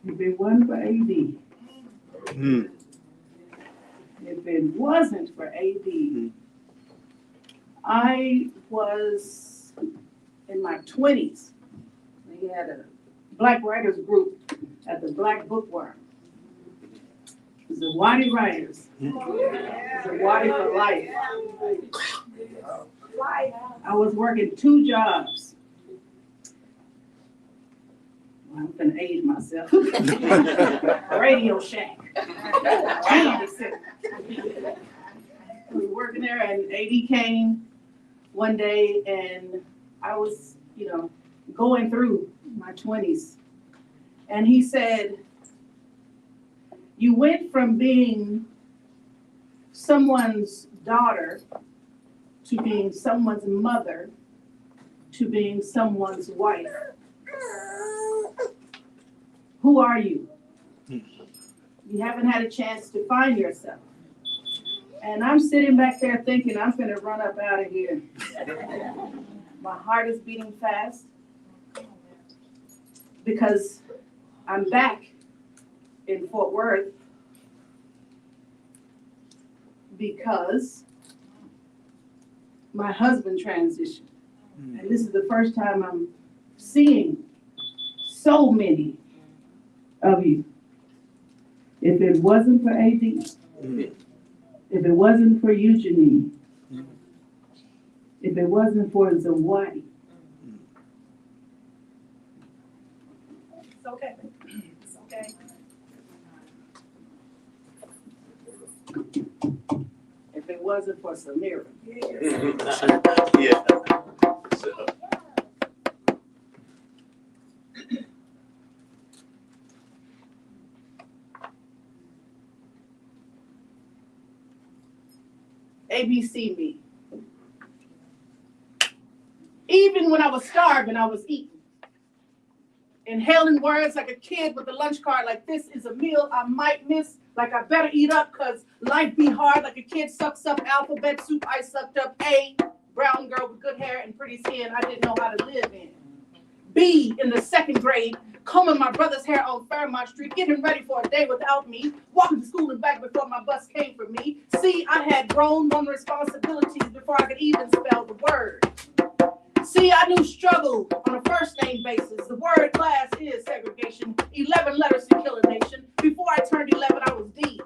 If it wasn't for AD, if it wasn't for AD, I was in my 20s. We had a Black writers group at the Black Bookworm. It was the Waddy Writers. It was the Waddy for life. I was working 2 jobs. I'm gonna age myself. Radio Shack. I was working there, and AD came one day, and I was, going through my 20s. And he said, you went from being someone's daughter to being someone's mother to being someone's wife. Who are you? You haven't had a chance to find yourself. And I'm sitting back there thinking, I'm going to run up out of here. My heart is beating fast because I'm back in Fort Worth because my husband transitioned. And this is the first time I'm seeing so many of you. If it wasn't for AD, if it wasn't for you, Janine, if it wasn't for Zawadi. It's okay. It's okay. If it wasn't for Samira. Yeah. ABC me. Even when I was starving, I was eating. Inhaling words like a kid with a lunch card, like this is a meal I might miss, like I better eat up because life be hard, like a kid sucks up alphabet soup, I sucked up A, brown girl with good hair and pretty skin I didn't know how to live in. B, in the 2nd grade, combing my brother's hair on Fairmont Street, getting ready for a day without me, walking to school and back before my bus came for me. See, I had grown woman responsibilities before I could even spell the word. See, I knew struggle on a first name basis. The word class is segregation. 11 letters to kill a nation. Before I turned 11, I was D,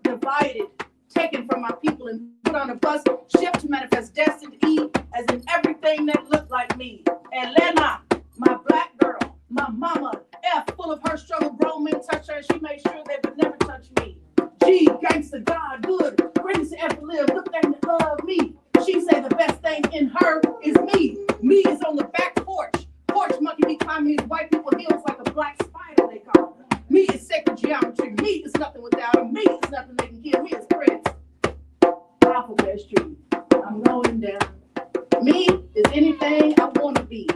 divided, taken from my people and put on a bus, shipped to manifest destined E, as in everything that looked like me. Elena, my black girl, my mama, F, full of her struggle, grown men touched her and she made sure they would never touch me. G, gangsta, God, good, greatest to ever live, good thing to love me. She said the best thing in her is me. Me is on the back porch. Porch monkey be climbing these white people heels like a black spider, they call it. Me is sacred geometry. Me is nothing without him. Me is nothing they can kill. Me is Prince. Alphabet Street. I'm going down. Me is anything I want to be.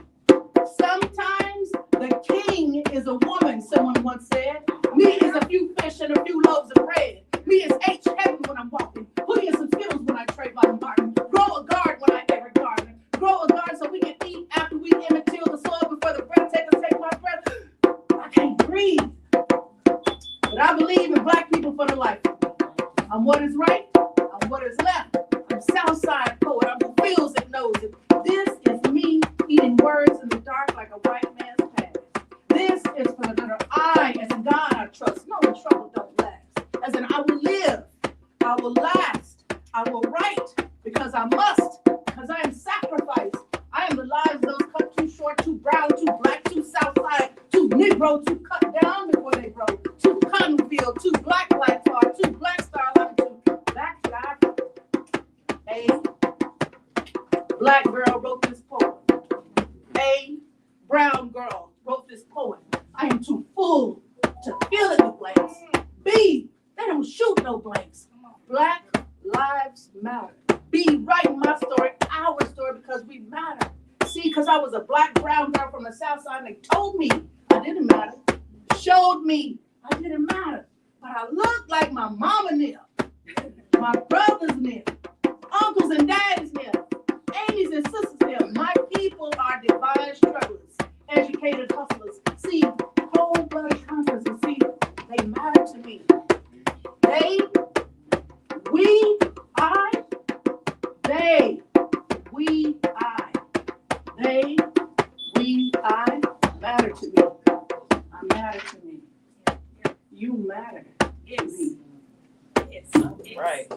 Sometimes the king is a woman, someone once said. Me is a few fish and a few loaves of bread. Me is H heaven when I'm walking. Putting in some Skittles when I trade by Martin. Grow a guard when I ever garden. Grow a guard so we can eat after we till the soil before the breath takers take my breath. I can't breathe. But I believe in black people for the life. I'm what is right. I'm what is left. I'm Southside poet. I'm who feels it, knows it. This is me eating words in the dark like a white man's past. This is for the letter I, as in God I trust. No trouble don't last. As in I will live. I will last. I will write because I must. Because I am sacrificed. I am the lives those cut too short, too brown, too black, too Southside, too Negro, too cut down before they grow, too cotton field, too black tar, too black star, too black star. A black girl wrote this poem. A brown girl wrote this poem. I am too full to fill it with blanks. B, they don't shoot no blanks. Black lives matter. B, writing my story, our story, because we matter. C, because I was a black brown girl from the South Side, and they told me I didn't matter. Showed me I didn't matter. But I looked like my mama knew, my brothers knew, uncles and daddies knew, aunties and sisters knew. My people are divine strugglers, educated hustlers. See, cold-blooded conquerors. And see, I matter to me. I matter to me. You matter to me. Right.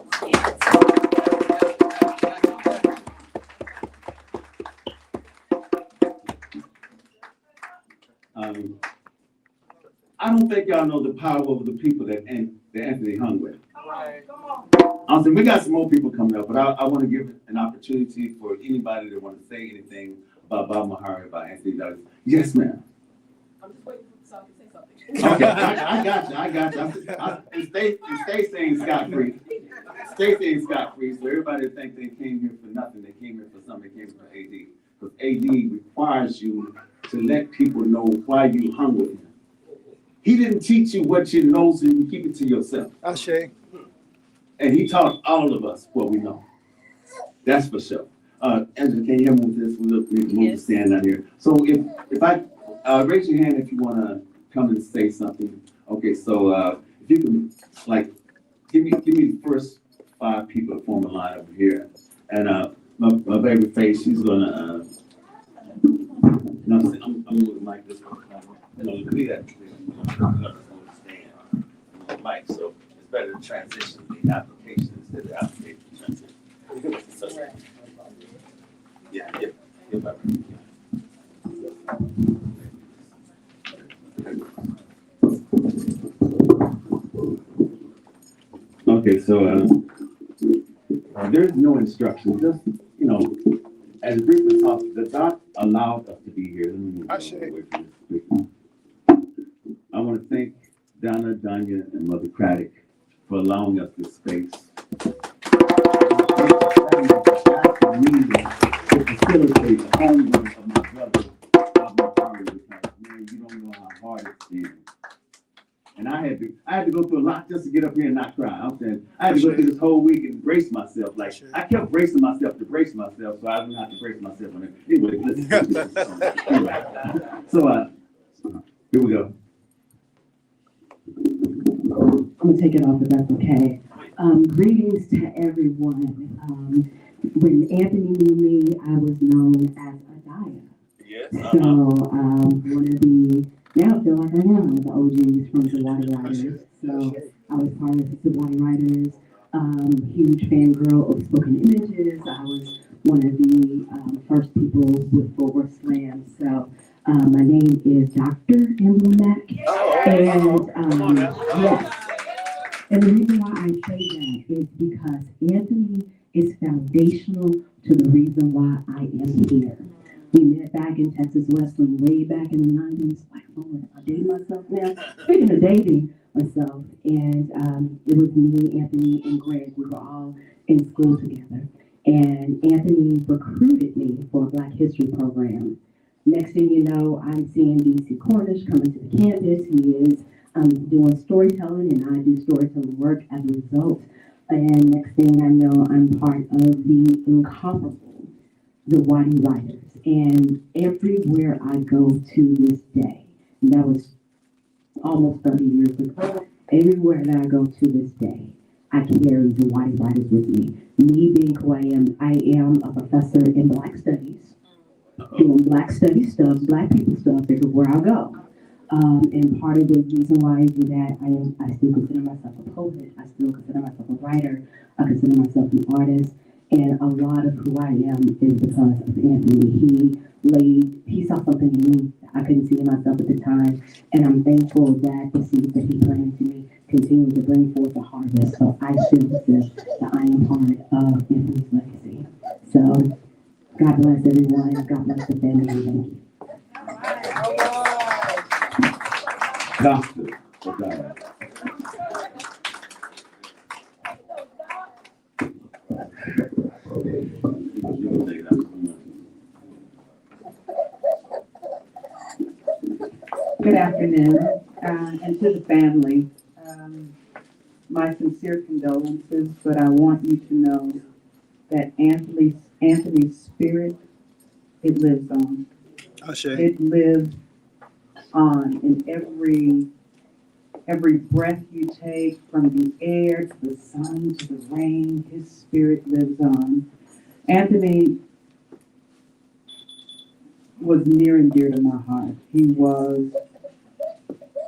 I don't think y'all know the power of the people that Anthony hung with. Come on. I'm saying we got some more people coming up, but I want to give an opportunity for anybody that want to say anything about Bob Mahari, about Anthony Douglas. Yes, ma'am. I'm just waiting for Sal to say something. Okay, I got you. And stay saying scot-free. Stay saying scot-free, so everybody think they came here for nothing, they came here for something, they came here for AD. Because AD requires you to let people know why you hung with him. He didn't teach you what you know so you can keep it to yourself. Ashe. And he taught all of us what we know. That's for sure. Angela, can you help me with this? We'll need to move the stand out here. So if I, raise your hand if you want to come and say something. Okay, so if you can, like, give me the first 5 people to form a line over here. And my baby face, she's gonna, no, I'm moving like this. No, leave that. Mike, so it's better to transition the application instead of application transition. So, yeah. Okay, so there's no instruction, just, as a brief talk, the doc allowed us to be here. Let me move away from this. I want to thank Donna, Danya, and Mother Craddock for allowing us this space. To facilitate the homegoing of my brother, Bob Mahari, because, man, you don't know how hard it's been. And I had to go through a lot just to get up here and not cry. I'm saying I had to go through this whole week and brace myself. Like I kept bracing myself to brace myself, so I didn't have to brace myself on it. Anyway, listen. So here we go. I'm gonna take it off if that's okay. Greetings to everyone. When Anthony knew me, I was known as Adaya. Yes. So one of the, now I feel like I am one of the OGs from the Wadi Riders. So I was part of the Wadi Riders, huge fangirl of Spoken Images. I was one of the first people with Forward Slam. So my name is Dr. Emblem Mack. And yes. And the reason why I say that is because Anthony is foundational to the reason why I am here. We met back in Texas Wrestling way back in the 90s. Like, Lord, I'm dating myself now. Speaking of dating myself, and it was me, Anthony, and Greg. We were all in school together. And Anthony recruited me for a Black History program. Next thing you know, I'm seeing DC Cornish coming to the campus. He is doing storytelling, and I do storytelling work as a result. And next thing I know, I'm part of the incomparable, the Wadi Riders. And everywhere I go to this day, and that was almost 30 years ago, everywhere that I go to this day, I carry the Wadi Riders with me. Me being who I am a professor in Black Studies, doing Black studies stuff, Black people stuff everywhere I go. And part of the reason why I do that, I still consider myself a poet. I still consider myself a writer. I consider myself an artist. And a lot of who I am is because of Anthony. He saw something in me I couldn't see in myself at the time. And I'm thankful that the seeds that he planted into me continue to bring forth the harvest. So I feel that I am part of Anthony's legacy. So God bless everyone. God bless the family. Thank you. Doctor. Good afternoon, and to the family, my sincere condolences, but I want you to know that Anthony's spirit, it lives on. Ashe. It lives on in every breath you take, from the air to the sun to the rain, his spirit lives on. Anthony was near and dear to my heart.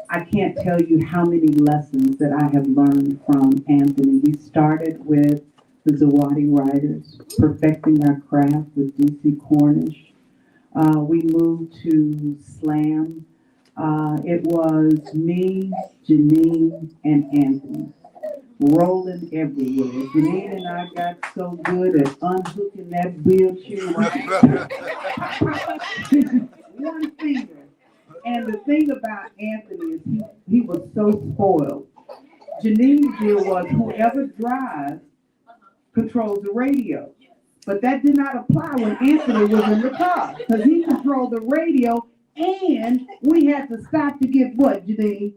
I can't tell you how many lessons that I have learned from Anthony. We started with the Zawadi Writers, perfecting our craft with DC Cornish. We moved to Slam. It was me, Janine, and Anthony, rolling everywhere. Janine and I got so good at unhooking that wheelchair with one finger. And the thing about Anthony is he was so spoiled. Janine's deal was whoever drives controls the radio. But that did not apply when Anthony was in the car, because he controlled the radio, and we had to stop to get what, Janine?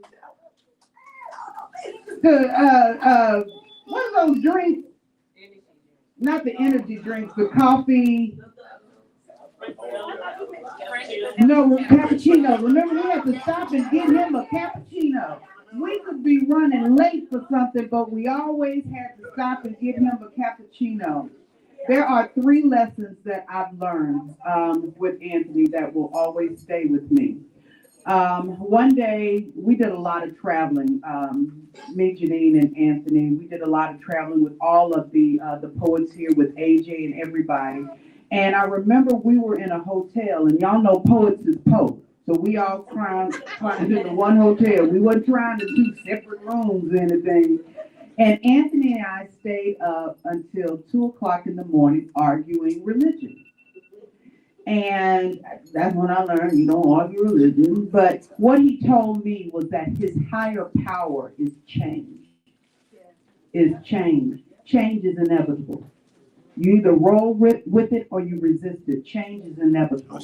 What are those drinks? Not the energy drinks, the coffee. No, cappuccino. Remember, we had to stop and get him a cappuccino. We could be running late for something, but we always had to stop and get him a cappuccino. There are 3 lessons that I've learned with Anthony that will always stay with me. One day, we did a lot of traveling, me, Janine, and Anthony. We did a lot of traveling with all of the poets here, with AJ and everybody. And I remember we were in a hotel, and y'all know poets is Poe. So we all trying to do the one hotel. We weren't trying to do separate rooms or anything. And Anthony and I stayed up until 2 o'clock in the morning arguing religion. And that's when I learned you don't argue religion. But what he told me was that his higher power is change. Change. Change is inevitable. You either roll with it or you resist it. Change is inevitable.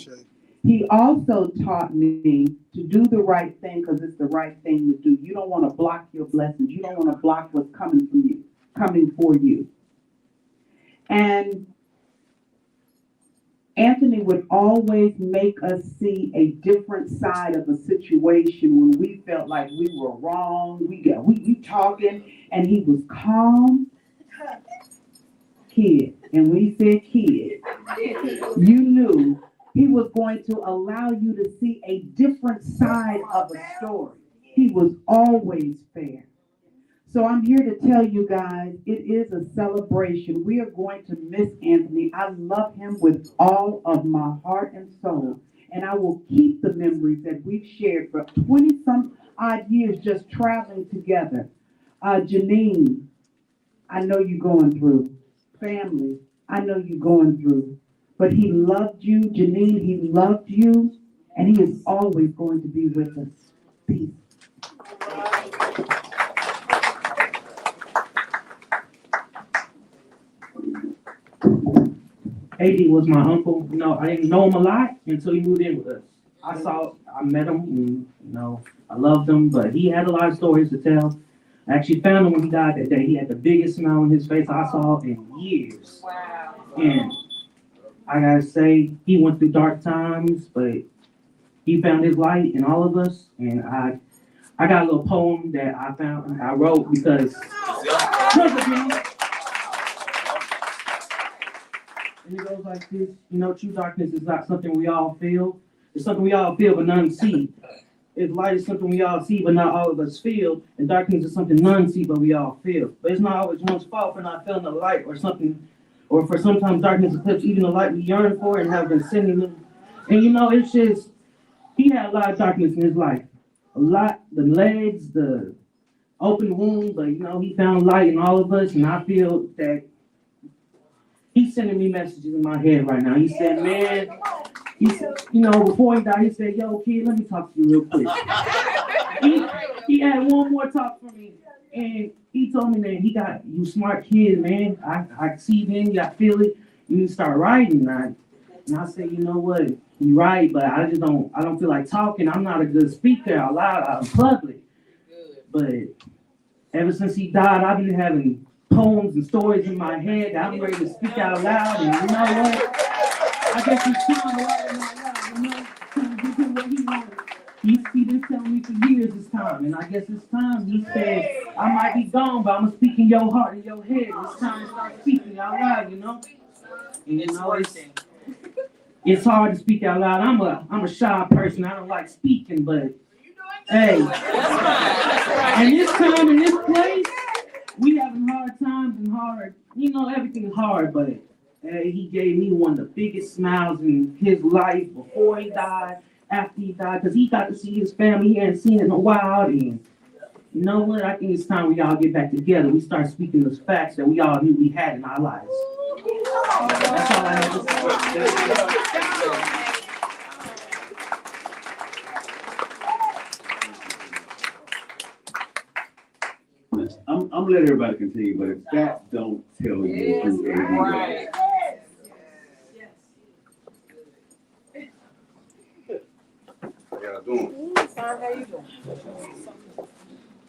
He also taught me to do the right thing because it's the right thing to do. You don't want to block your blessings. You don't want to block what's coming from you, coming for you. And Anthony would always make us see a different side of a situation when we felt like we were wrong. We talking, and he was calm. Kid. And when he said kid, you knew he was going to allow you to see a different side of a story. He was always fair. So I'm here to tell you guys, it is a celebration. We are going to miss Anthony. I love him with all of my heart and soul. And I will keep the memories that we've shared for 20-some odd years just traveling together. Janine, I know you're going through. Family, I know you're going through. But he loved you, Janine, he loved you, and he is always going to be with us. Peace. AD was my uncle. You know, I didn't know him a lot until he moved in with us. I met him, and, I loved him, but he had a lot of stories to tell. I actually found him when he died that day. He had the biggest smile on his face I saw in years. Wow. And I gotta say, he went through dark times, but he found his light in all of us. And I got a little poem that I wrote because and it goes like this, true darkness is not something we all feel. It's something we all feel, but none see. If light is something we all see, but not all of us feel, and darkness is something none see, but we all feel. But it's not always one's fault for not feeling the light or something, or for sometimes darkness eclipse even the light we yearn for and have been sending them. And it's just, he had a lot of darkness in his life. A lot, the legs, the open wound, but he found light in all of us, and I feel that he's sending me messages in my head right now. He said, man, before he died, he said, yo, kid, let me talk to you real quick. he had one more talk for me, and he told me that you smart kid, man. I see it, I feel it. You need to start writing, man. And I said, you know what, you're right, but I don't feel like talking. I'm not a good speaker out loud, out in public. But ever since he died, I've been having poems and stories in my head that I'm ready to speak out loud, and you know what? I guess it's time to write it out loud, to do what he wanted. He been telling me for years it's time, and I guess it's time. He said, I might be gone, but I'm going to speak in your heart and your head. It's time to start speaking out loud, And it's hard to speak out loud. I'm a shy person. I don't like speaking, but hey, and this time in this place, we having hard times and hard, everything is hard, but hey, he gave me one of the biggest smiles in his life before he died, after he died, because he got to see his family. He hadn't seen it in a while, and you know what? I think it's time we all get back together. We start speaking those facts that we all knew we had in our lives. That's all I have to say. I'm gonna let everybody continue, but if that don't tell you who AD Right. How y'all doing? How you doing?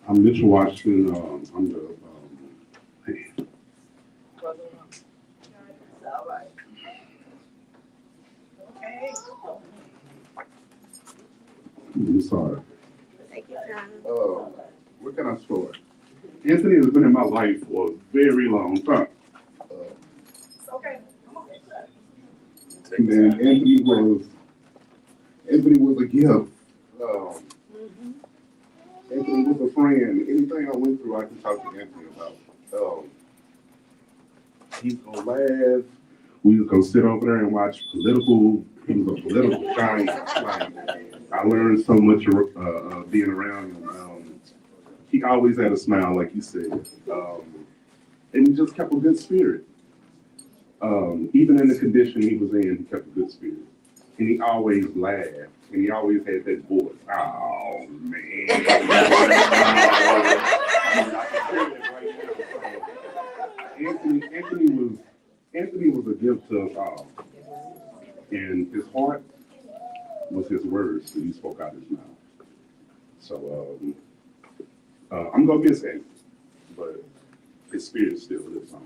I'm Mitchell Washington. I'm the All right. Okay. I'm sorry. Where can I start? Anthony has been in my life for a very long time. Okay. And Anthony was a gift. Anthony was a friend. Anything I went through, I can talk to Anthony about. He's gonna laugh. We was gonna sit over there and watch political. He was a political giant. Like, I learned so much being around him. He always had a smile, like you said, and he just kept a good spirit. Even in the condition he was in, he kept a good spirit, and he always laughed, and he always had that voice. Oh man! Anthony was a gift to us all, and his heart was his words that he spoke out his mouth. So I'm gonna miss Anthony, but his spirit still lives on.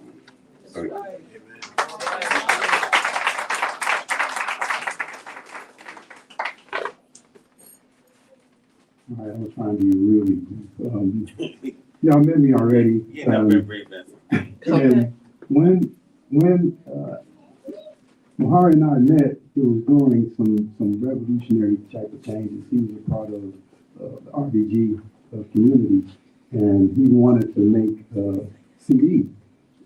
Thank you. All right, I'm trying to be really brief. Y'all met me already. Yeah, no, very brief, man. And when Mahari and I met, he was doing some revolutionary type of changes. He was a part of the RBG community, and he wanted to make a CD.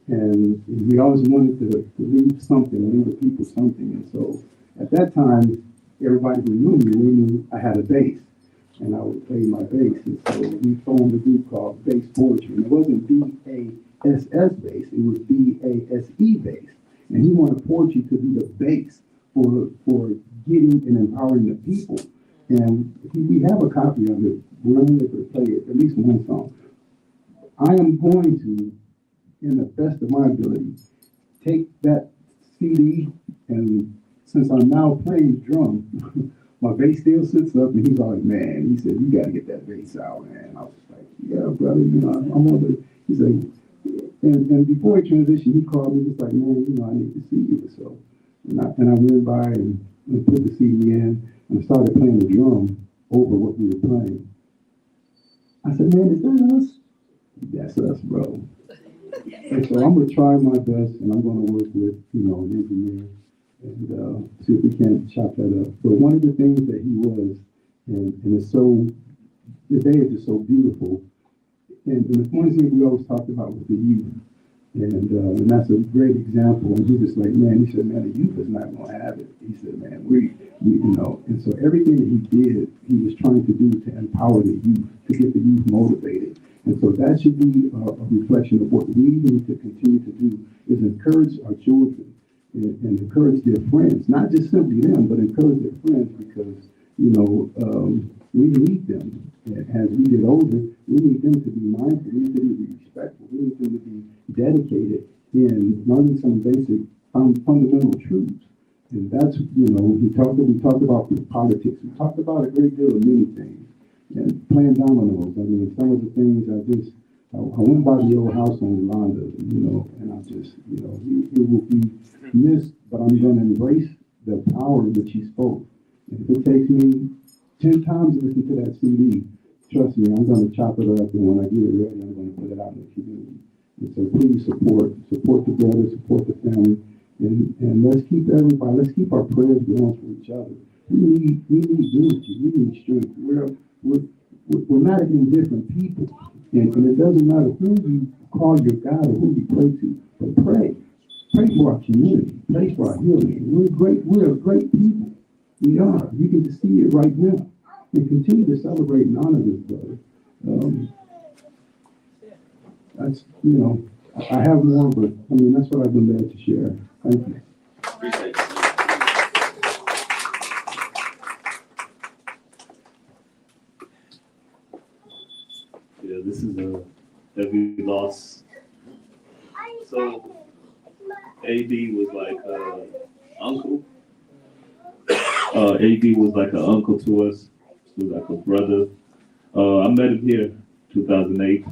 And we always wanted to leave something, leave the people something. And so at that time, everybody who knew me, we knew I had a bass, and I would play my bass. And so we formed a group called Bass Poetry. And it wasn't B-A-S-S bass, it was B-A-S-E bass. And he wanted poetry to be the base for getting and empowering the people. And we have a copy of it. We're only able to play it, at least one song. I am going to, in the best of my ability, take that CD, and since I'm now playing drum, my bass still sits up, and he's like, man, he said, you gotta get that bass out, man. I was like, yeah, brother, I'm on the, he's like, and before he transitioned, he called me, just like, man, I need to see you. So, and I went by and put the CD in, and I started playing the drum over what we were playing. I said, man, is that us? That's us, bro. And so I'm gonna try my best, and I'm gonna work with, an engineer, and see if we can chop that up. But one of the things that he was, and it's so, the day is just so beautiful. And the one thing we always talked about was the youth. And that's a great example. And he's just like, man, he said, man, the youth is not gonna have it. He said, man, and so everything that he did, he was trying to do to empower the youth, to get the youth motivated. And so that should be a reflection of what we need to continue to do, is encourage our children and encourage their friends, not just simply them, but encourage their friends, because, we need them. And as we get older, we need them to be mindful, we need them to be respectful, we need them to be dedicated in learning some basic fundamental truths. And that's, we talked about politics, we talked about a great deal of many things. And playing dominoes, I mean, some of the things I went by the old house on Yolanda, and I just, he will be missed, but I'm going to embrace the power that he spoke. And if it takes me 10 times to listen to that CD, trust me, I'm going to chop it up, and when I get it ready, I'm going to put it out in the community. And so please support the brother, support the family, And let's keep our prayers going for each other. We need unity, we need strength. We're not indifferent people. And it doesn't matter who you call your God or who you pray to, but pray. Pray for our community, pray for our healing. We're a great people. We are. You can just see it right now. And continue to celebrate and honor this brother. That's, I have more, but that's what I've been glad to share. Thank you. Appreciate it. Yeah, this is a heavy loss. So, AD was like uncle. AD was like an uncle to us. He was like a brother. I met him here 2008,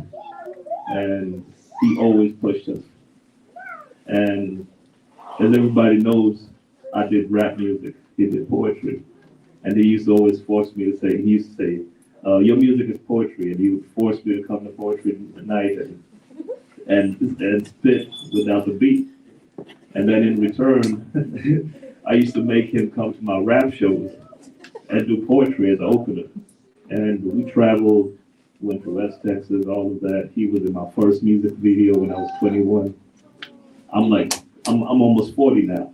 and he always pushed us. And as everybody knows, I did rap music. He did poetry. And he used to always force me to say, your music is poetry. And he would force me to come to poetry night and spit without the beat. And then in return, I used to make him come to my rap shows and do poetry as an opener. And we traveled, went to West Texas, all of that. He was in my first music video when I was 21. I'm almost 40 now.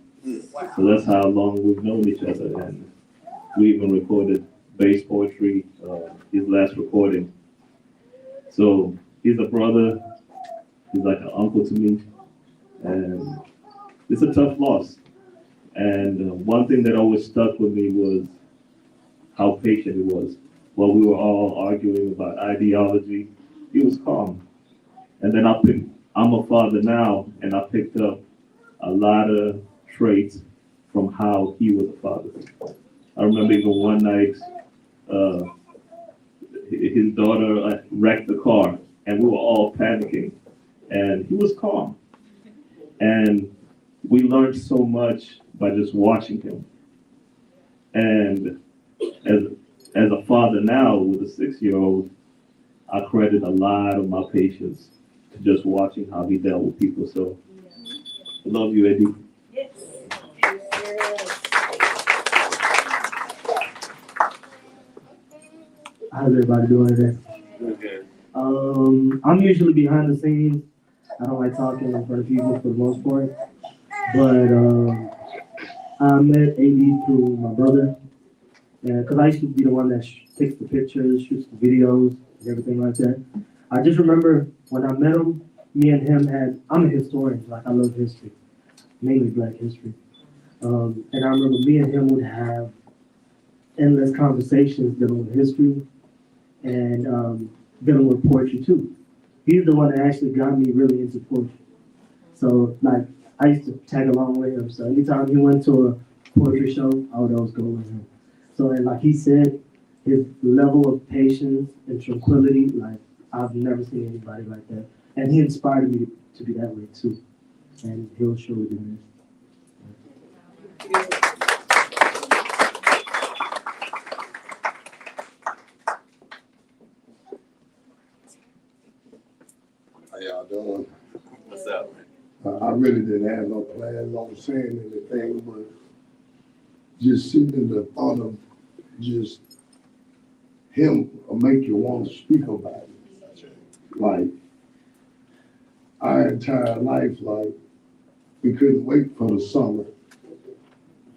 So that's how long we've known each other. And we even recorded bass poetry, his last recording. So he's a brother. He's like an uncle to me. And it's a tough loss. And one thing that always stuck with me was how patient he was. While we were all arguing about ideology, he was calm. And then I'm a father now, and I picked up a lot of traits from how he was a father. I remember even one night, his daughter wrecked the car, and we were all panicking, and he was calm. And we learned so much by just watching him. And as a father now with a 6-year-old, I credit a lot of my patience to just watching how he dealt with people. So I love you, Eddie. Yes. How's everybody doing today? Okay. I'm usually behind the scenes. I don't like talking in front of people for the most part. But I met AD through my brother. Because I used to be the one that takes the pictures, shoots the videos, and everything like that. I just remember when I met him, me and him I'm a historian, like I love history, mainly Black history. And I remember me and him would have endless conversations dealing with history and dealing with poetry too. He's the one that actually got me really into poetry. So like I used to tag along with him. So anytime he went to a poetry show, I would always go with him. So and like he said, his level of patience and tranquility, like I've never seen anybody like that. And he inspired me to be that way too. And he'll surely do this. How y'all doing? What's up, man? I really didn't have no plans on saying anything, but just sitting in the thought of just him will make you want to speak about it. Like, our entire life, like, we couldn't wait for the summer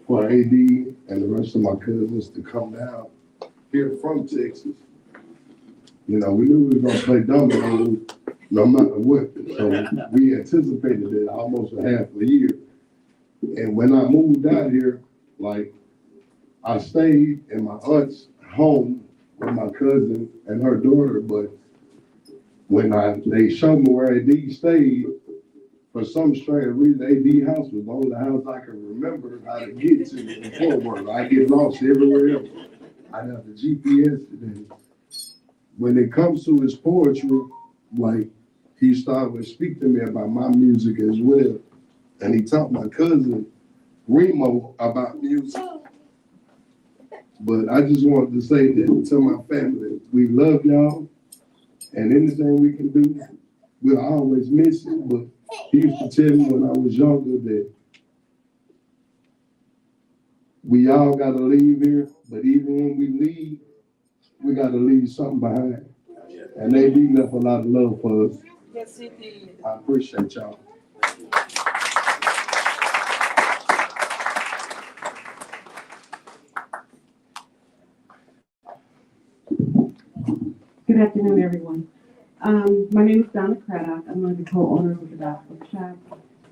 for AD and the rest of my cousins to come down here from Texas. You know, we knew we were gonna play dominoes no matter what. So we anticipated it almost a half a year. And when I moved out here, like, I stayed in my aunt's home with my cousin and her daughter, but when they showed me where AD stayed, for some strange reason, AD house was the only house I can remember how to get to before work. I get lost everywhere else. I have the GPS today. When it comes to his poetry, like, he started to speak to me about my music as well. And he taught my cousin Remo about music. But I just wanted to say that to my family, we love y'all, and anything we can do, we'll always miss it. But he used to tell me when I was younger that We all gotta leave here, but even when we leave, we gotta leave something behind. And they left a lot of love for us. Yes, he did. I appreciate y'all. Good afternoon, everyone. My name is Donna Craddock. I'm one of the co-owners of the Dog Bookshop.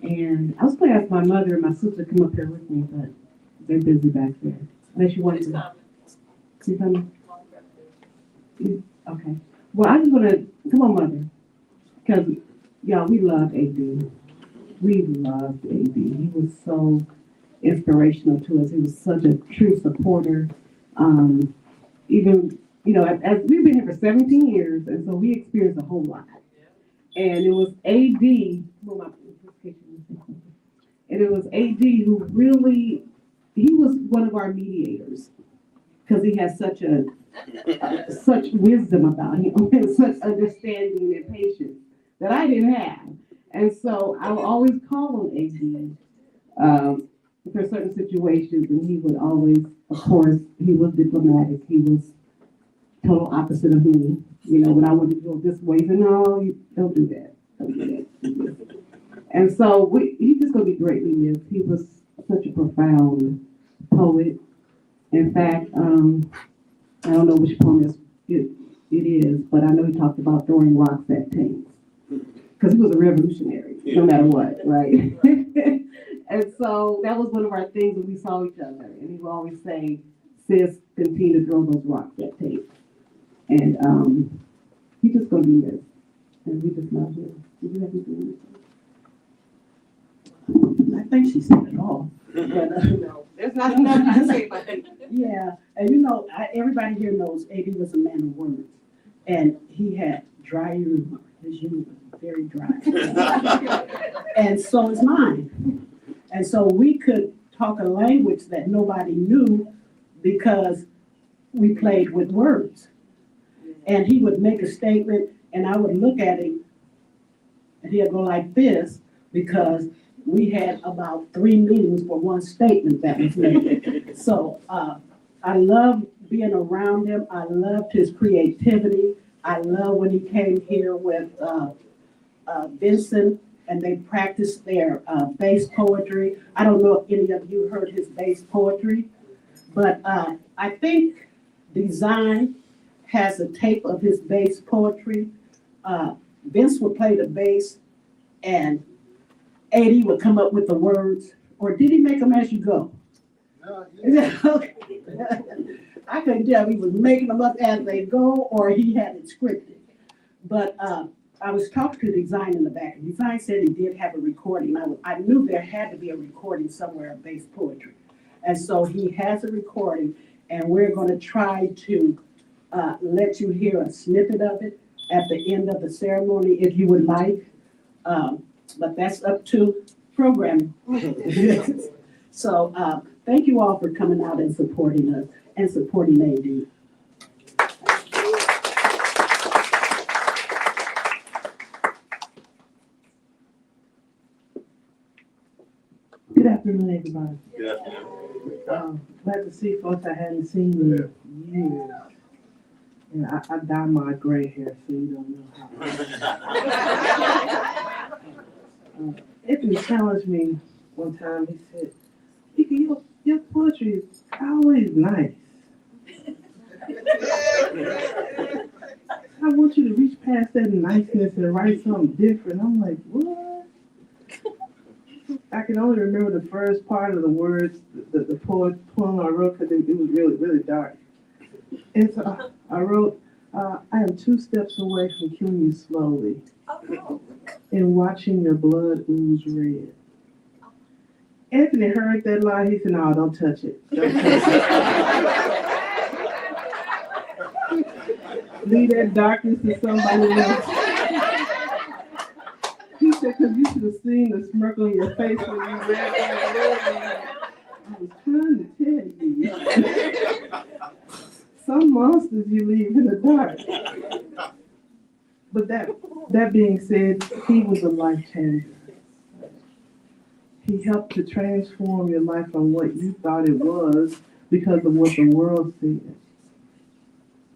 And I was going to ask my mother and my sister to come up here with me, but they're busy back there. Unless you want to. She's coming? Okay. Well, I just want to, come on, mother. Because, y'all, we loved AD. We loved AD. He was so inspirational to us. He was such a true supporter. Even, you know, as we've been here for 17 years, and so we experienced a whole lot. And it was AD, who really, he was one of our mediators, because he has such such wisdom about him, and such understanding and patience that I didn't have. And so I would always call on AD for certain situations, and he would always, of course, he was diplomatic. He was total opposite of me. You know, when I wanted to go this way, he said, no, you don't do that. Don't do that. And so he's just going to be greatly missed. He was such a profound poet. In fact, I don't know which poem it is, but I know he talked about throwing rocks at tanks. Because he was a revolutionary, no matter what, right? And so that was one of our things when we saw each other. And he would always say, sis, continue to throw those rocks at tanks. And he's just going to be missed. And we just love him. Did you have anything to say? I think she said it all. But, No, there's not enough to say about it. yeah, and you know, everybody here knows AD was a man of words. And he had dry humor. His humor was very dry. And so is mine. And so we could talk a language that nobody knew because we played with words. And he would make a statement and I would look at him and he'd go like this because we had about 3 meanings for one statement that was made. So I love being around him. I loved his creativity. I love when he came here with Vincent and they practiced their bass poetry. I don't know if any of you heard his bass poetry, but I think Design has a tape of his bass poetry. Vince would play the bass and AD would come up with the words, or did he make them as you go? Okay. I couldn't tell if he was making them up as they go or he had it scripted. But I was talking to Design in the back. Design said he did have a recording. I knew there had to be a recording somewhere of bass poetry. And so he has a recording and we're going to try to let you hear a snippet of it at the end of the ceremony if you would like. But that's up to programming. So thank you all for coming out and supporting us and supporting AD. Good afternoon, everybody. Good afternoon. Glad to see folks I hadn't seen in years. And I dye my gray hair, so you don't know how. Anthony challenged me one time. He said, "Ika, your poetry is always nice. I want you to reach past that niceness and write something different." I'm like, what? I can only remember the first part of the words, the poem I wrote, because it was really, really dark. And so I wrote, I am 2 steps away from killing you slowly and watching your blood ooze red. Anthony heard that line. He said, "No, don't touch it. Don't touch it. Leave that darkness to somebody else." He said, "Because you should have seen the smirk on your face when you read that. I was trying to tell you. Some monsters you leave in the dark." But that being said, he was a life changer. He helped to transform your life from what you thought it was because of what the world said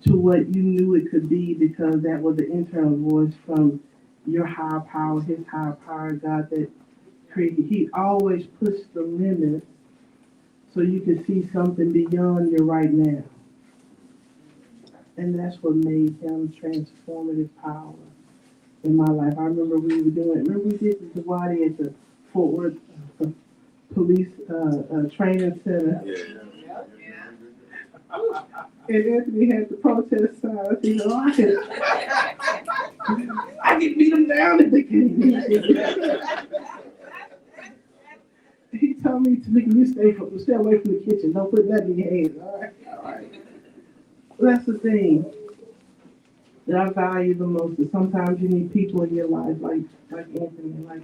to what you knew it could be because that was the internal voice from your higher power, his higher power, God that created. He always pushed the limits so you could see something beyond your right now. And that's what made him transformative power in my life. I remember we were doing, remember we did the Zawadi at the Fort Worth Police Training Center. And Anthony had the protest signs, you know, I could beat them down if they came. He told me to make you stay away from the kitchen. Don't put that in your hands. All right. Well, that's the thing that I value the most. Is sometimes you need people in your life like Anthony and like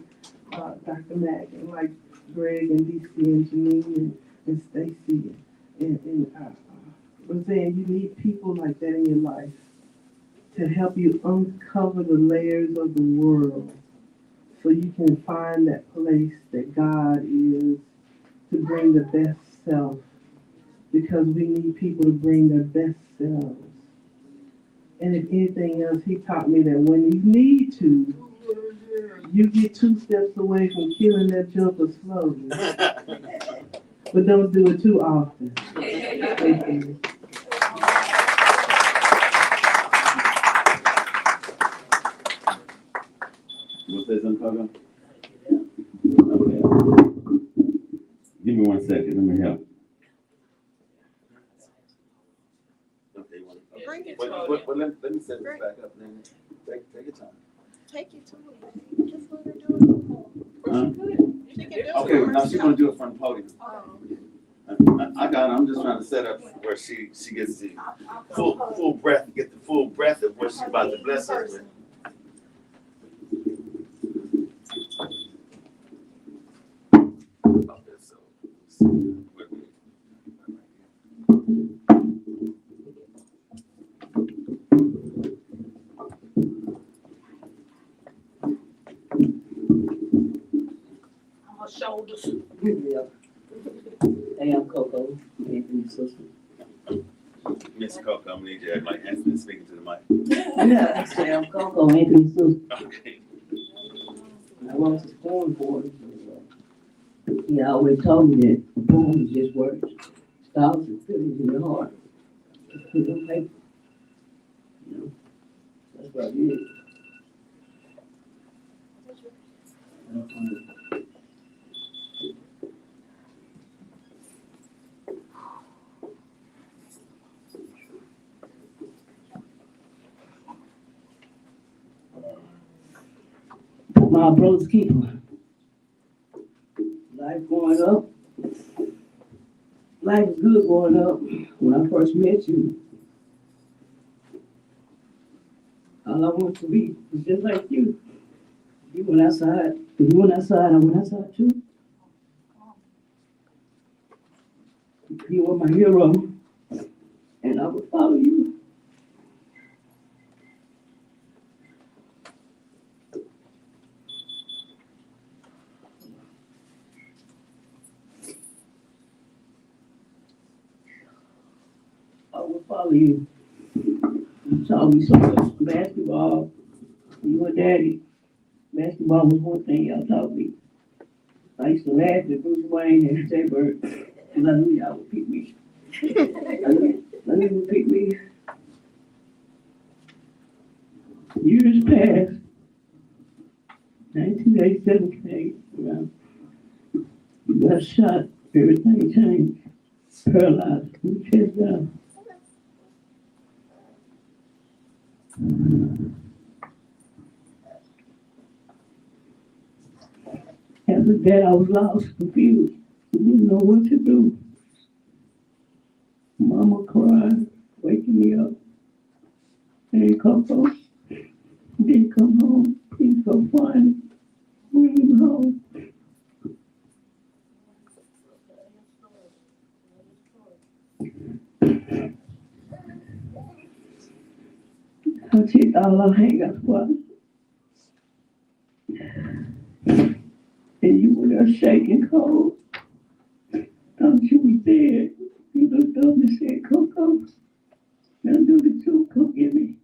Dr. Mack and like Greg and DC and Janine and Stacy and Roseanne. You need people like that in your life to help you uncover the layers of the world so you can find that place that God is to bring the best self, because we need people to bring their best selves. And if anything else, he taught me that when you need to, you get 2 steps away from killing that joker slowly. But don't do it too often. Thank you. You want to say something, Coco? Okay. Give me 1 second, let me help. Okay, Bring it well, to let me set this back up, then. Take your time. Take it to her. Just let her do it. She can do it. Okay, now she's gonna do it from the podium. I got it, I'm just trying to set up where she gets the full breath, get the full breath of what she's about to bless us with. Okay, so, My shoulders. Hey, I'm Coco, Anthony's sister. Miss Coco, I'm gonna need you to act like Anthony speaking to the mic. Yeah, say I'm Coco, Anthony's sister. Okay. I lost his poem for him. He always told me that the poem is just words, thoughts and feelings in your heart. Just put it on paper. You know, that's what I did. My brother's keeper. Life growing up. Life was good growing up. When I first met you, all I wanted to be was just like you. You went outside. If you went outside, I went outside too. You were my hero, and I would follow you. I would follow you. You taught me so much. Basketball, you and Daddy. Basketball was one thing y'all taught me. I used to laugh at Bruce Wayne and Jay Bird, because I knew y'all would pick me. I knew you would pick me. Years passed. 1987 came around. You got shot. Everything changed. Paralyzed. From the chest down. After that, I was lost, confused. I didn't know what to do. Mama cried, waking me up. Didn't come home. Didn't come home. Please go find me. Bring him home. I checked all our hang-out spots. And you were there was shaking cold. Thought you was dead. You looked up and said, Coco, now do the two, come get me.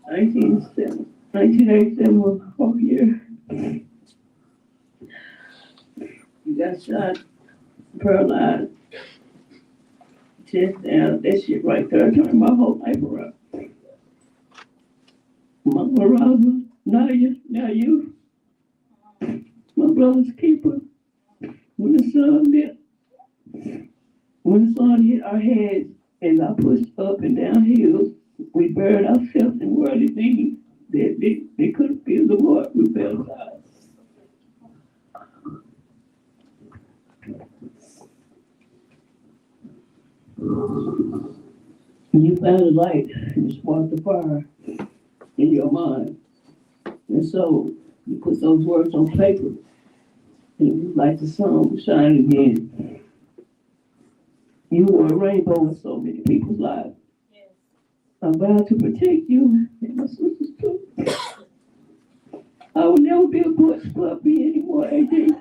1987 was a whole year. You got shot, paralyzed, chest down, that shit right there turned my whole life around. Mama Rosa, now you, my brother's keeper. When the sun hit our heads and I pushed up and down hills, we buried ourselves in worldly things. They couldn't feel the Lord. We fell aside. You found a light and sparked the fire in your mind. And so you put those words on paper. And it was like the sun was shining again. You were a rainbow in so many people's lives. I'm bound to protect you and my sisters too. I will never be a Butch Puppy anymore, AD.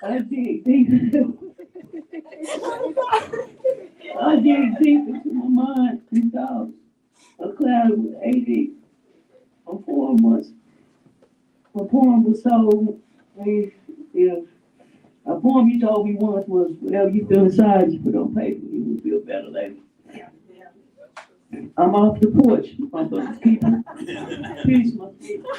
I dig deep into my mind and thoughts. A cloud with AD for 4 months. My poem was so, a poem you told me once was, whatever you feel inside, you put on paper, you will feel better later. I'm off the porch, my brother's keeper. Peace, my people.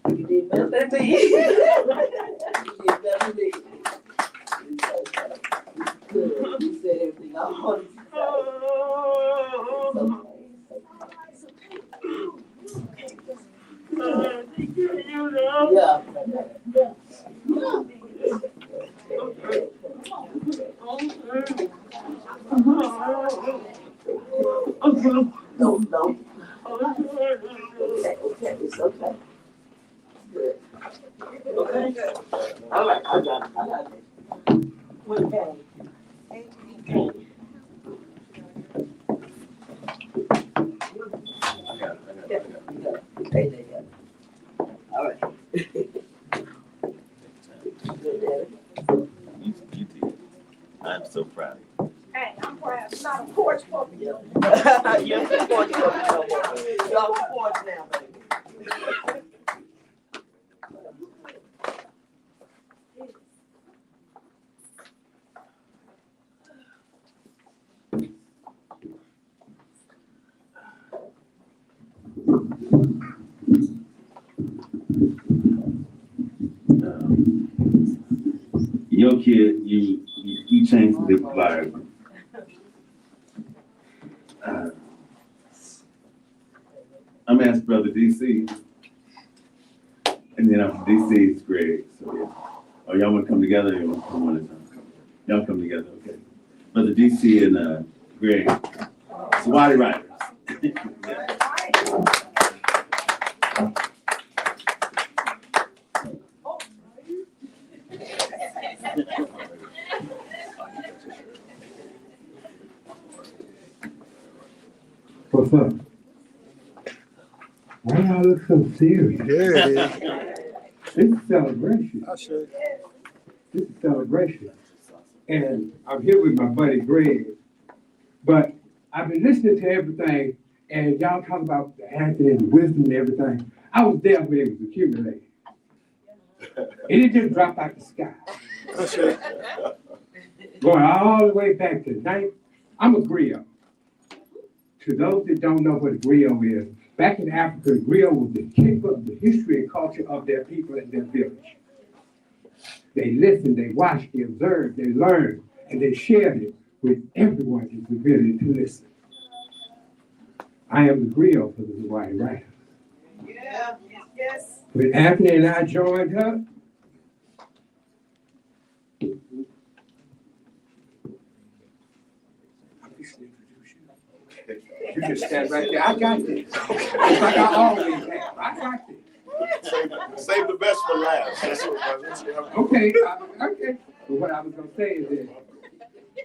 You did better than me. You did better than me. Good. You said everything I wanted to say. Yeah. No. Okay, it's okay. Good. Okay. All right, I got it. Wait, okay. All right. Good, Daddy. You did. I'm so proud. Hey, I'm proud. It's not a porch puppy. You're a porch puppy no more. You're off the porch now, baby. Your kid, you changed the vibe. I'm gonna ask Brother DC, and then after DC is Greg. So yeah. Oh, y'all wanna come together? Or you wanna come one at a time? Y'all come together, okay? Brother DC and Greg, Swati Riders. Yeah. What's up? Why y'all look so serious? Yeah, it is. This is celebration. I should. This is celebration. And I'm here with my buddy Greg. But I've been listening to everything, and y'all talk about the acting and the wisdom and everything. I was there when it was accumulated. And it just dropped out the sky. I should. Going all the way back to night. I'm a griot. To those that don't know what a griot is, back in Africa, the griot was the keeper of the history and culture of their people and their village. They listened, they watched, they observed, they learned, and they shared it with everyone who's ability to listen. I am the griot for the Hawaii Writers. Yeah, yes. when Anthony and I joined her, you just stand right there. I got this. It's like I always have. I got this. Save the best for last. Okay, okay. But what I was gonna say is that,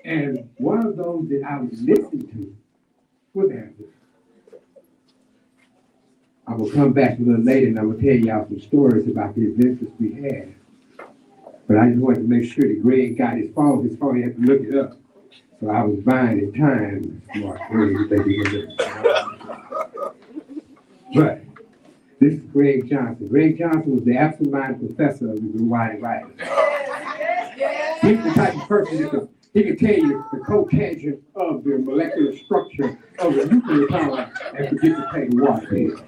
and one of those that I was listening to was Anthony. I will come back a little later and I'm gonna tell y'all some stories about the adventures we had. But I just wanted to make sure that Greg got his phone. His phone, he had to look it up. So I was buying in time. Smart Greg, thank you. But this is Greg Johnson. Greg Johnson was the absent-minded professor of the White Writers. He's the type of person that he can tell you the cotangent of the molecular structure of the nuclear power and forget to take water in.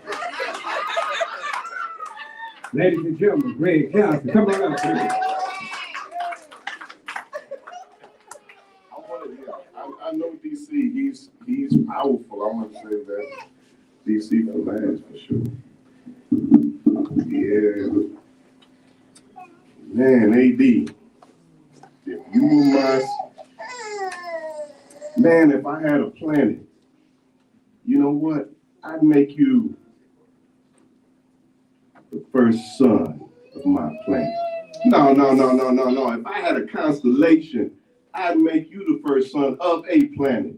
Ladies and gentlemen, Greg Johnson, come on up, Greg. I know DC, he's powerful. I want to say that DC for last for sure. Yeah. Man, AD. If I had a planet, you know what? I'd make you the first son of my planet. No. If I had a constellation, I'd make you the first son of a planet.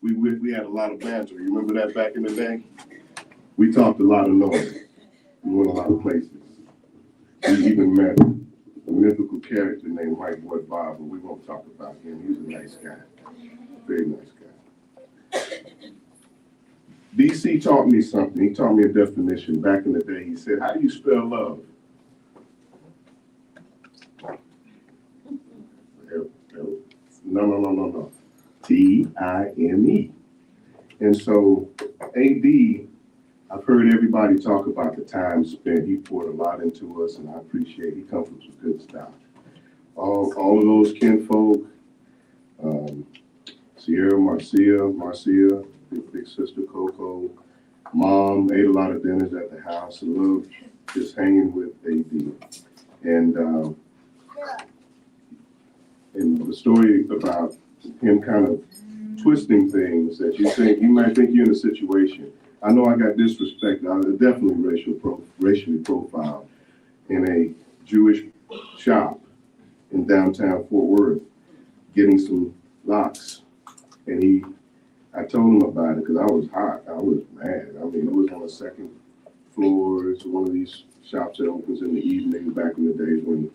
We had a lot of banter. You remember that back in the day? We talked a lot of noise. We went a lot of places. We even met a mythical character named Mike Ward Bob, but we won't talk about him. He's a nice guy. Very nice guy. DC taught me something. He taught me a definition back in the day. He said, how do you spell love? No. T-I-M-E. And so AD, I've heard everybody talk about the time spent. He poured a lot into us, and I appreciate it. He comes from some good stuff. All of those kinfolk, Sierra, Marcia, big sister Coco, Mom, ate a lot of dinners at the house. I love just hanging with AD. And the story about him kind of twisting things that you might think you're in a situation. I know I got disrespected. I was definitely racially profiled in a Jewish shop in downtown Fort Worth, getting some locks. And I told him about it because I was hot. I was mad. I mean, it was on the second floor. It's one of these shops that opens in the evening back in the days when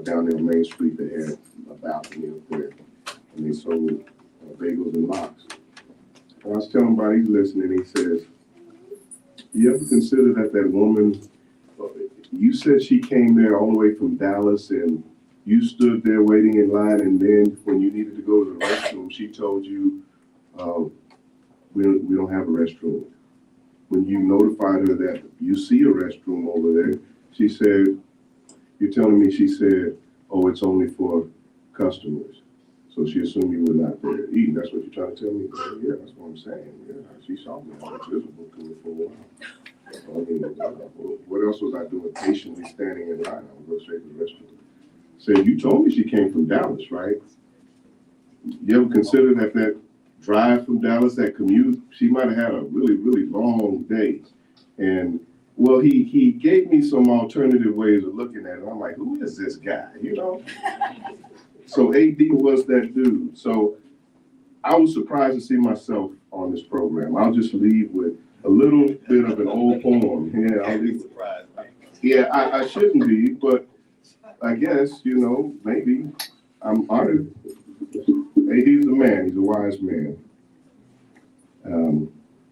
down there on Main Street they had a balcony up there. And they sold bagels and lox. And I was telling him about, he's listening, he says, you ever consider that woman, you said she came there all the way from Dallas and you stood there waiting in line, and then when you needed to go to the restroom, she told you, we don't have a restroom. When you notified her that you see a restroom over there, she said, you're telling me, she said, oh, it's only for customers. So she assumed you were not there eating. That's what you're trying to tell me? Yeah, that's what I'm saying. Yeah, she saw me. I was visible to her for a while. I mean, what else was I doing patiently standing in line? I would go straight to the restroom. Said, you told me she came from Dallas, right? You ever consider that drive from Dallas, that commute, she might have had a really, really long day. And well, he gave me some alternative ways of looking at it. I'm like, who is this guy, you know? So AD was that dude. So I was surprised to see myself on this program. I'll just leave with a little bit of an old poem. Yeah, I'll leave. Yeah, I shouldn't be, but I guess, you know, maybe I'm honored. AD's a man. He's a wise man.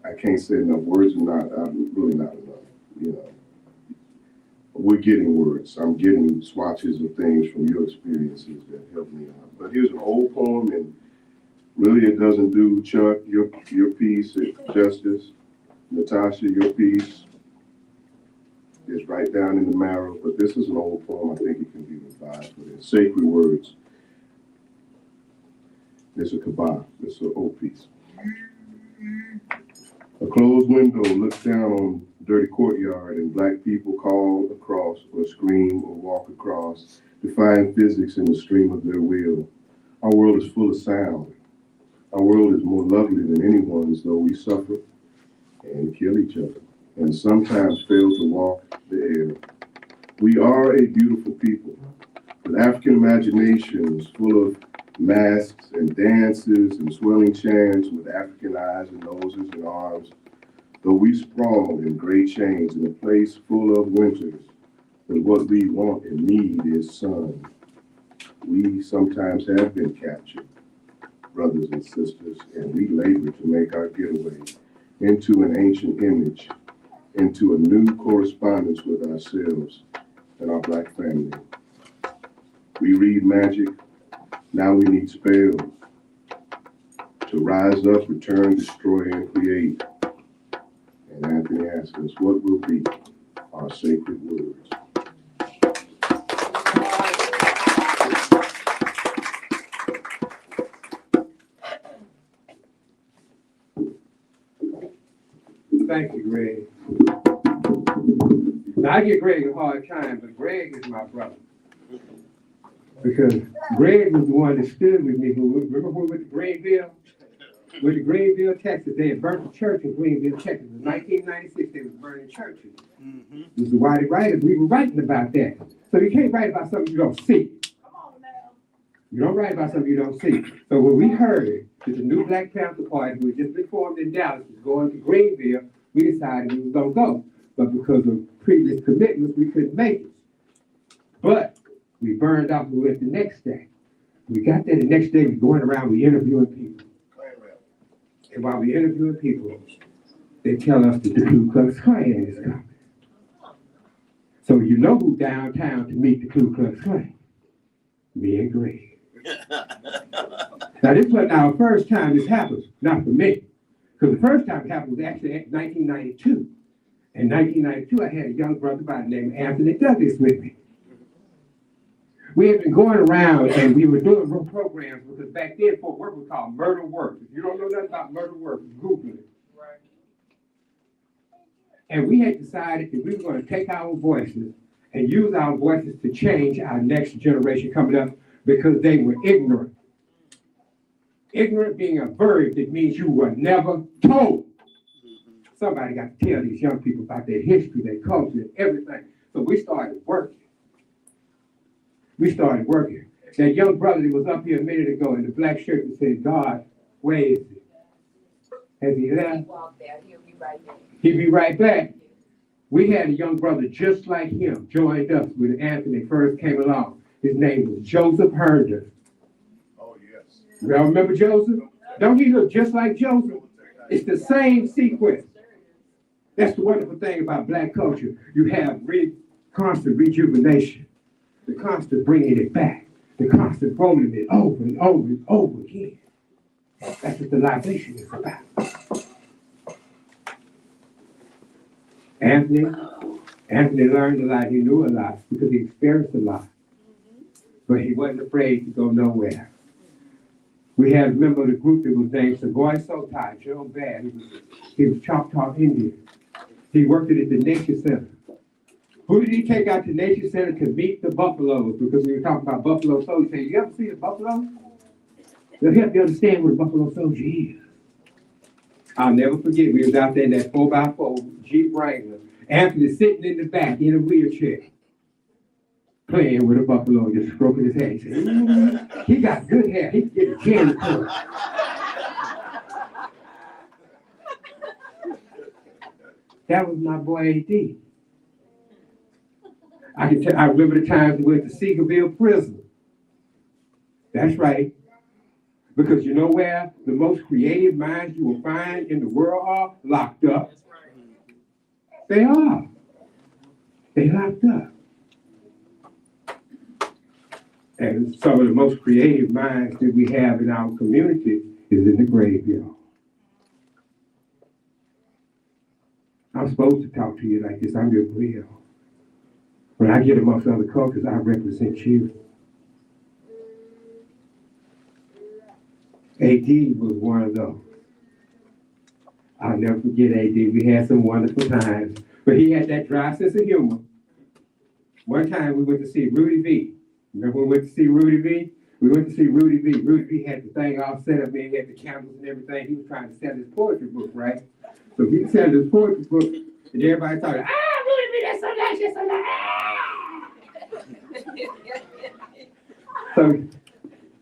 I can't say enough words. I'm really not enough, you know. We're getting words. I'm getting swatches of things from your experiences that help me out. But here's an old poem, and really it doesn't do Chuck, your piece, justice. Natasha, your piece is right down in the marrow, but this is an old poem. I think it can be revived for this. Sacred words. It's a kabah. It's an old piece. A closed window looks down on dirty courtyard and black people call across or scream or walk across, defying physics in the stream of their will. Our world is full of sound. Our world is more lovely than anyone's, though we suffer and kill each other, and sometimes fail to walk the air. We are a beautiful people, with African imaginations full of masks and dances and swelling chants with African eyes and noses and arms. Though we sprawl in gray chains in a place full of winters, but what we want and need is sun. We sometimes have been captured, brothers and sisters, and we labor to make our getaway into an ancient image, into a new correspondence with ourselves and our Black family. We read magic, now we need spells to rise up, return, destroy, and create. And Anthony asked us, what will be our sacred words? Thank you, Greg. Now, I give Greg a hard time, but Greg is my brother. Because Greg was the one that stood with me. Remember when we went to Greenville? Went to Greenville, Texas. They had burnt the church in Greenville, Texas. In 1996, they was burning churches. It was the Whitey Writers. We were writing about that. So you can't write about something you don't see. You don't write about something you don't see. So when we heard that the new Black Panther Party, who had just been formed in Dallas, was going to Greenville, we decided we was going to go. But because of previous commitments, we couldn't make it. But we burned off, we went the next day. We got there the next day, we going around, we interviewing people. And while we interviewing people, they tell us that the Ku Klux Klan is coming. So you know who downtown to meet the Ku Klux Klan? Me and Greg. Now this wasn't our first time this happened, not for me. Because the first time it happened was actually in 1992. In 1992, I had a young brother by the name of Anthony Douglas with me. We had been going around and we were doing programs because back then Fort Worth was called Murder Work. If you don't know nothing about Murder Work, Google it. Right. And we had decided that we were going to take our voices and use our voices to change our next generation coming up because they were ignorant. Ignorant being a verb that means you were never told. Somebody got to tell these young people about their history, their culture, and everything. So we started working. That young brother that was up here a minute ago in the black shirt that said, God, where is he? Has he left? He'll be right back. He'll be right back. We had a young brother just like him joined us when Anthony first came along. His name was Joseph Herndon. Oh, yes. Y'all remember Joseph? Don't he look just like Joseph? It's the same sequence. That's the wonderful thing about black culture. You have constant rejuvenation, the constant bringing it back, the constant rolling it over and over and over again. That's what the libation is about. Anthony learned a lot. He knew a lot because he experienced a lot. But he wasn't afraid to go nowhere. We had a member of the group that was named Savoy Sotai, Joe Bad. He was Choctaw Indian. He worked at the Nature Center. Who did he take out to Nature Center to meet the buffaloes? Because we were talking about buffalo soldiers. He said, you ever see a buffalo? They'll help you understand what a buffalo soldier is. I'll never forget, we was out there in that 4x4 Jeep Wrangler. Anthony sitting in the back in a wheelchair, playing with a buffalo, just stroking his head. He said, he got good hair. He can get a candy corn. That was my boy A.D. I remember the times we went to Seagoville Prison. That's right. Because you know where the most creative minds you will find in the world are? Locked up. They are. They locked up. And some of the most creative minds that we have in our community is in the graveyard. I'm supposed to talk to you like this. I'm your real. When I get amongst other cultures, I represent you. A.D. was one of those. I'll never forget A.D. We had some wonderful times. But he had that dry sense of humor. One time we went to see Rudy V. Remember when we went to see Rudy V? We went to see Rudy V. Rudy V had the thing all set up, man. He had the candles and everything. He was trying to sell his poetry book, right? So he sold his poetry book, and everybody thought, Rudy V, that's so nice, that's so nice. So,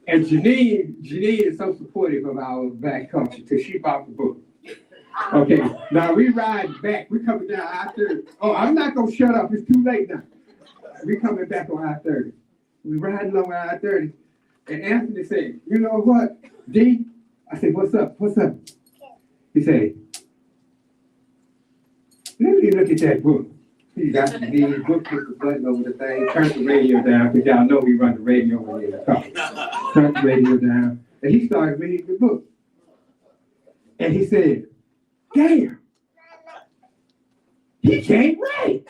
and Janine is so supportive of our Black culture because she bought the book. Okay, now we ride back. We coming down I-30. Oh, I'm not gonna shut up. It's too late now. We coming back on I-30. We riding along I-30, and Anthony said, "You know what, D?" I said, "What's up? What's up?" He said, "Let me look at that book." He got the book, put the button over the thing, turned the radio down, because y'all know we run the radio when we're in the car. Turned the radio down, and he started reading the book. And he said, "Damn, he can't write."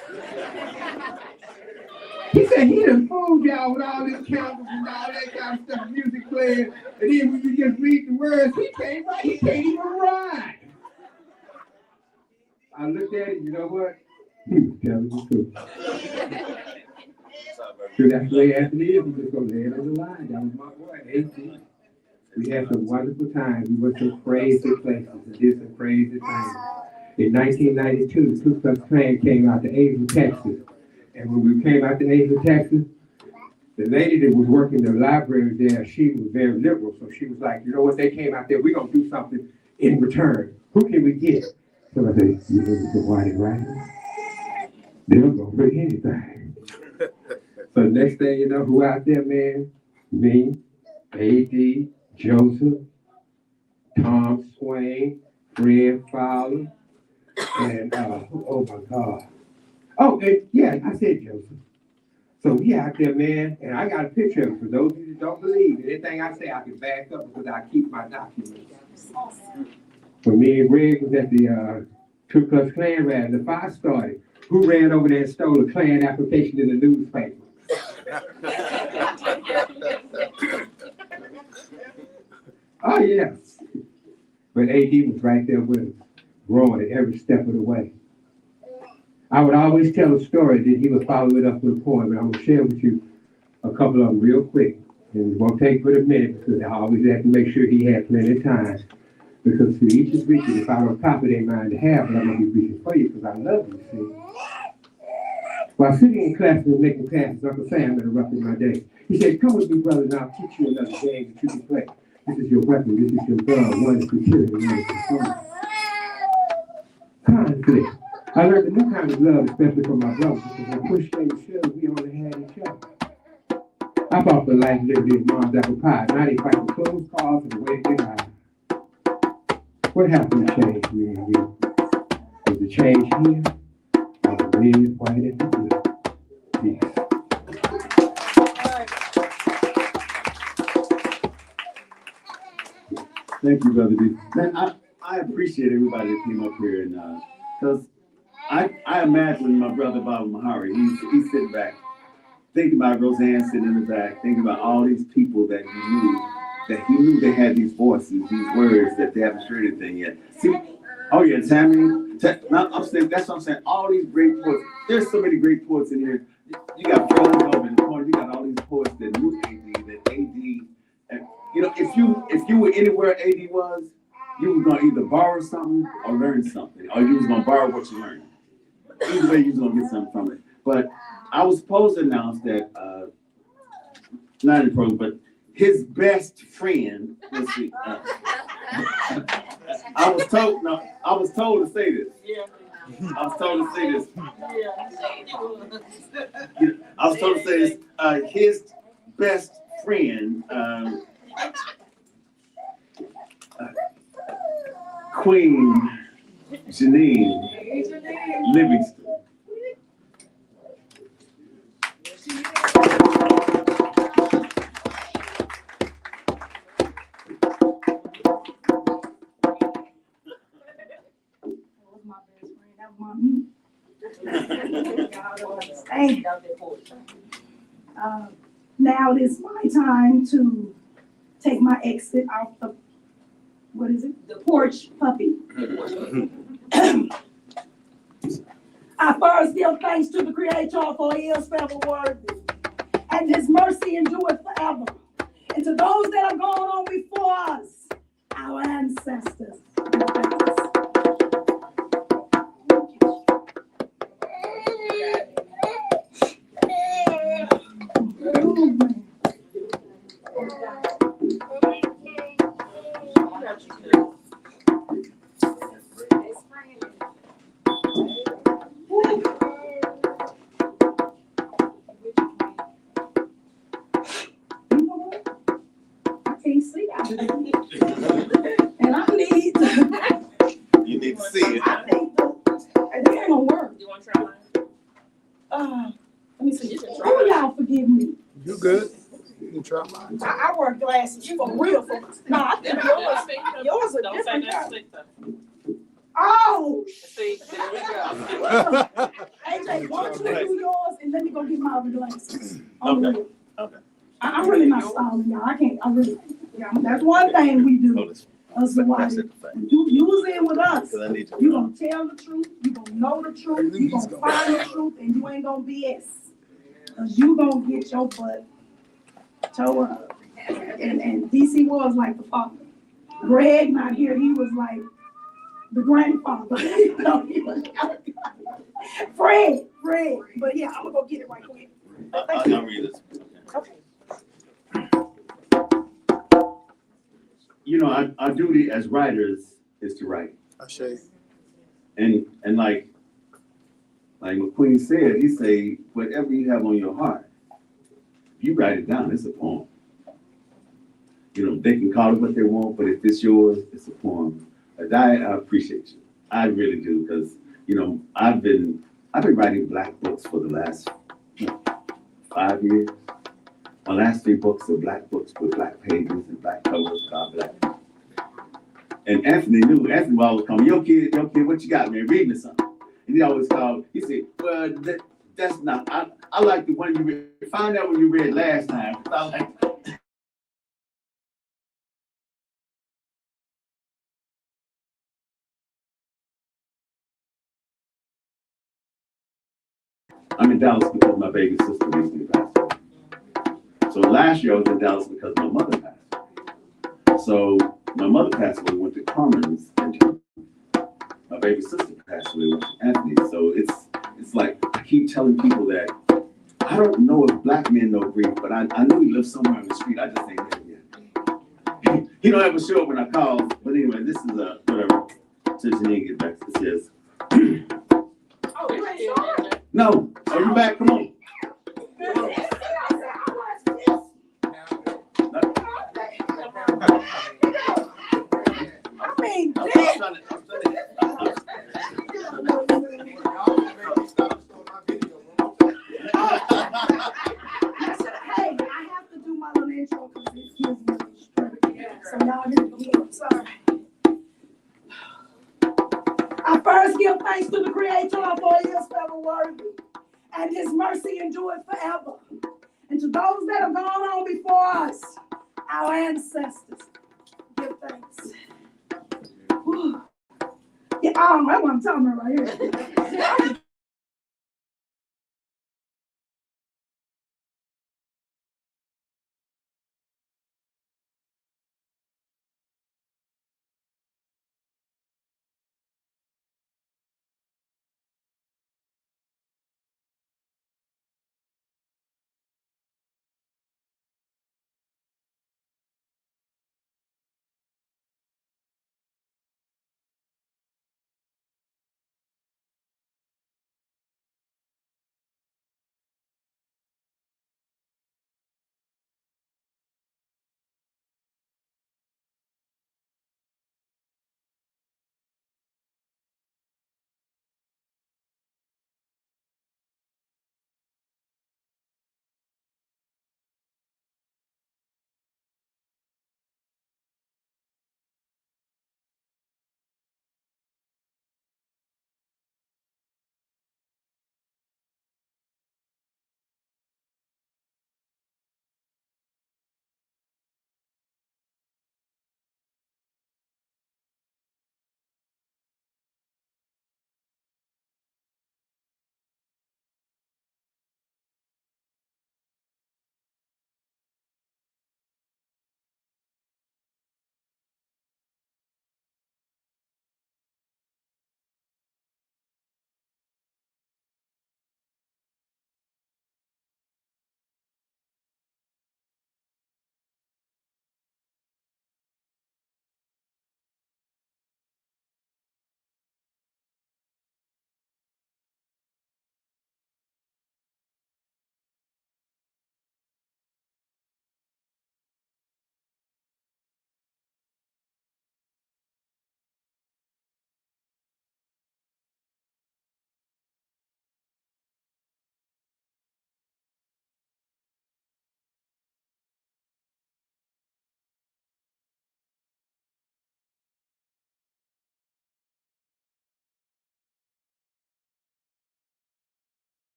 He said he done fooled y'all with all this candles and all that kind of stuff, music playing, and then when you just read the words, he can't write, he can't even rhyme. I looked at it, you know what? He was telling the truth. So that's the way Anthony is. We just go there on the line. That was my boy, 18. We had some wonderful times. We went to crazy places and did some crazy things. In 1992, the Ku Klux Klan came out to Azle, Texas. And when we came out to Azle, Texas, the lady that was working the library there, she was very liberal. So she was like, you know what, they came out there, we're going to do something in return. Who can we get? So I said, you know the white writers? They're going to bring anything. So next thing you know, who out there, man? Me, A.D., Joseph, Tom Swain, Fred Fowler, and oh my God. Oh, and yeah, I said Joseph. So we out there, man, and I got a picture of him. For those of you that don't believe, anything I say I can back up because I keep my documents. When me and Greg was at the Ku Klux Klan rally, the fire started. Who ran over there and stole a Klan application in the newspaper? Oh, yes. But A.D. was right there with us, growing at every step of the way. I would always tell a story that he would follow it up with a poem, and I'm going to share with you a couple of them real quick. And it won't take but a minute because I always have to make sure he had plenty of time. Because to each is reaching, if I don't copy their mind to have, but I'm going to be reaching for you because I love you, see. While sitting in class and making passes, Uncle Sam interrupted my day. He said, "Come with me, brother, and I'll teach you another game that you can play. This is your weapon, this is your gun, one is for killing, one is for fun." Conflict. I learned a new kind of love, especially from my brothers, because when push came to shove, we only had each other. I fought for life, liberty, and mom's apple pie. Now they fight for clothes, cars, and the way they hide. What happened to change me and you? Was the change here? Or the red, white, and the blue? Yes. Thank you, Brother D. Man, I appreciate everybody that came up here and because I imagine my brother Baba Mahari, he's sitting back, thinking about Roseanne sitting in the back, thinking about all these people that he knew they had these voices, these words that they haven't shared anything yet. See, oh yeah, Tammy. I'm saying that's what I'm saying. All these great poets. There's so many great poets in here. You got Frozen over in the corner. You got all these poets that knew AD, that AD. And, you know, if you were anywhere AD was, you were gonna either borrow something or learn something, or you was gonna borrow what you learned. Either way, you was gonna get something from it. But I was supposed to announce that, not in the program, but his best friend. Let's see. I was told to say this. I was told to say this. I was told to say this. His best friend, Queen Janine Livingston. Now it is my time to take my exit off the, what is it? The porch puppy. I first give thanks to the Creator, for he is forever worthy, and his mercy endureth forever. And to those that have gone on before us, our ancestors. Can't see out of it. And I need to, You need to see it. I need to, and it ain't gonna work. You want to try mine? Let me see. Oh, y'all forgive me. You good? You can try mine. I wear glasses for real. No, I think yours are Don't say different that color. slick though. Oh, See, there we go. AJ, why don't you do yours and let me go get my other glasses? Okay. Okay. I'm really not stalling y'all. I can't, that's one thing we do. Us the white. You use it with us. Because I need to. You gonna tell the truth, you gonna know the truth, you gonna find the truth, and you ain't gonna BS. Cause you gonna get your butt toe up. And DC was like the father. Greg not here, he was like the grandfather. You know, he was Fred. But yeah, I'm gonna go get it right quick. I'll read this. Okay. You know, our duty as writers is to write. I say. And like McQueen said, he say, whatever you have on your heart, if you write it down, it's a poem. You know, they can call it what they want, but if it's yours, it's a poem. But I appreciate you. I really do, because, you know, I've been writing black books for the last 5 years. My last 3 books are black books with black pages and black covers, God bless. And Anthony knew. Anthony would always come, yo kid, what you got, man? Read me something. And he always called, he said, well, that's not, I like the one you read. Find out what you read last time. I like, I'm in Dallas because my baby sister recently passed away. So last year I was in Dallas because my mother passed away. So my mother passed away, went to Carmen's, and my baby sister passed away, went to Anthony. So it's like I keep telling people that I don't know if black men know grief, but I know he lives somewhere on the street. I just ain't there yet. He don't ever show up when I call. But anyway, this is whatever. Since you didn't get back, it says. Oh, you ain't sure? No, are you back? Come on. I mean, hey, I have to do my little intro because it gives me strength. So y'all hear me again. I'm sorry. I first give thanks to the Creator, for he is forever worthy, and his mercy endureth forever. And to those that have gone on before us, our ancestors, give thanks. Whew. Yeah, that's what I'm talking about right here.